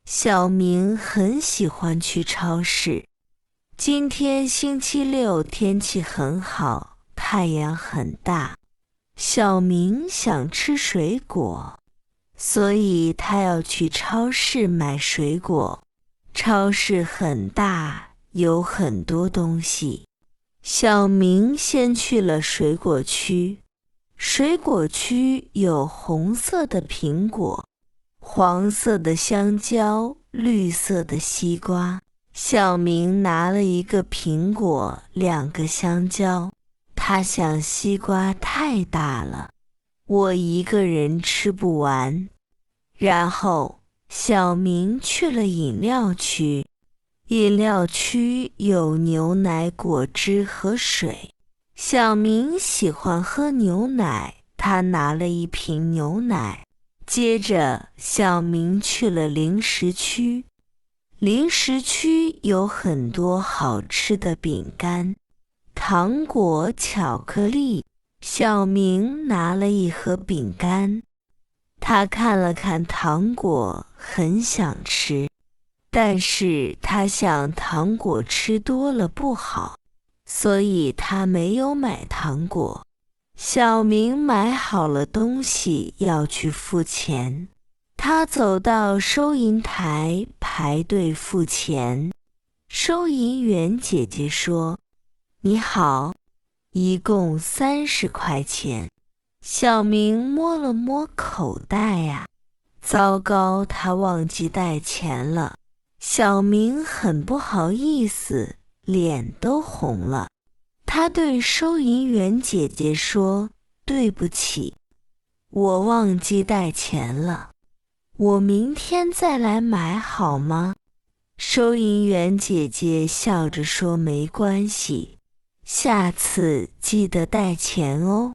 小明很喜欢去超市。今天星期六，天气很好，太阳很大。小明想吃水果，所以他要去超市买水果。超市很大，有很多东西。小明先去了水果区。水果区有红色的苹果，黄色的香蕉，绿色的西瓜。小明拿了一个苹果，2个香蕉。他想西瓜太大了，我一个人吃不完。然后小明去了饮料区。饮料区有牛奶、果汁和水。小明喜欢喝牛奶，他拿了一瓶牛奶。接着，小明去了零食区。零食区有很多好吃的饼干、糖果、巧克力。小明拿了一盒饼干，他看了看糖果，很想吃，但是他想糖果吃多了不好，所以他没有买糖果。小明买好了东西，要去付钱。他走到收银台排队付钱。收银员姐姐说：“你好，一共30块钱。”小明摸了摸口袋呀，糟糕，他忘记带钱了。小明很不好意思，脸都红了。他对收银员姐姐说：“对不起，我忘记带钱了，我明天再来买好吗？”收银员姐姐笑着说：“没关系，下次记得带钱哦。”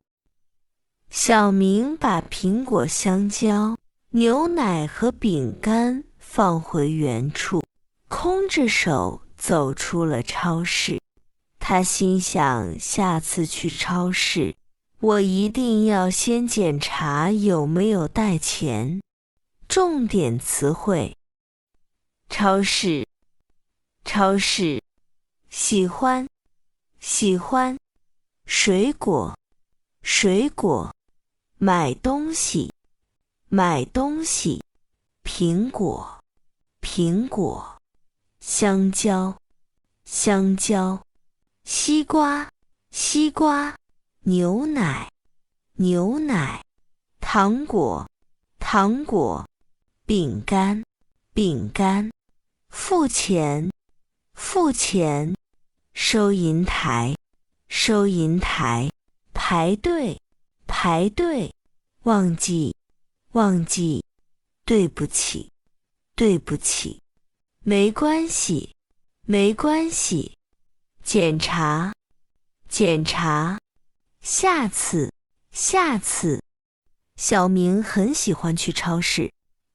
小明把苹果、香蕉、牛奶和饼干放回原处，空着手走出了超市。他心想，下次去超市，我一定要先检查有没有带钱。重点词汇：超市、超市，喜欢、喜欢，水果、水果，买东西、买东西，苹果、苹果，香蕉、香蕉，西瓜、西瓜，牛奶、牛奶，糖果、糖果，饼干、饼干，付钱、付钱，收银台、收银台，排队、排队，忘记、忘记，对不起、对不起，没关系、没关系，检查、检查，下次、下次。小明很喜欢去超市。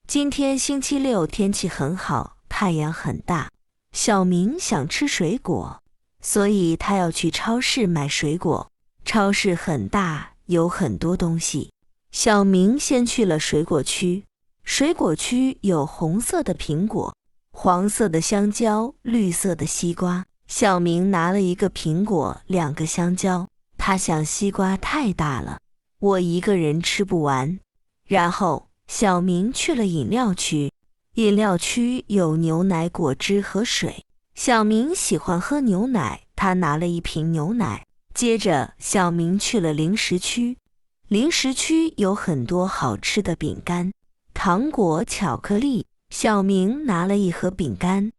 今天星期六，天气很好，太阳很大。小明想吃水果，所以他要去超市买水果。超市很大，有很多东西。小明先去了水果区。水果区有红色的苹果，黄色的香蕉，绿色的西瓜。小明拿了一个苹果，2个香蕉。他想西瓜太大了，我一个人吃不完。然后小明去了饮料区。饮料区有牛奶、果汁和水。小明喜欢喝牛奶，他拿了一瓶牛奶。接着小明去了零食区。零食区有很多好吃的饼干、糖果、巧克力。小明拿了一盒饼干。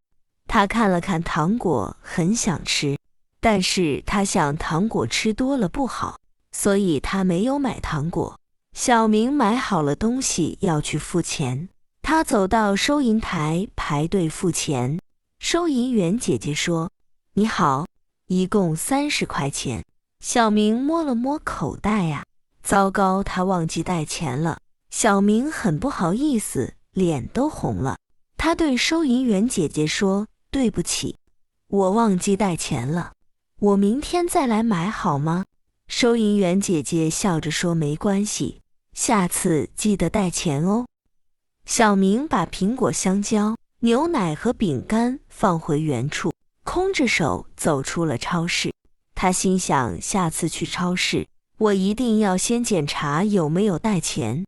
他看了看糖果，很想吃，但是他想糖果吃多了不好，所以他没有买糖果。小明买好了东西，要去付钱。他走到收银台排队付钱。收银员姐姐说：“你好，一共30块钱。”小明摸了摸口袋呀，糟糕，他忘记带钱了。小明很不好意思，脸都红了。他对收银员姐姐说：“对不起，我忘记带钱了，我明天再来买好吗？”收银员姐姐笑着说：“没关系，下次记得带钱哦。”小明把苹果、香蕉、牛奶和饼干放回原处，空着手走出了超市。他心想，下次去超市，我一定要先检查有没有带钱。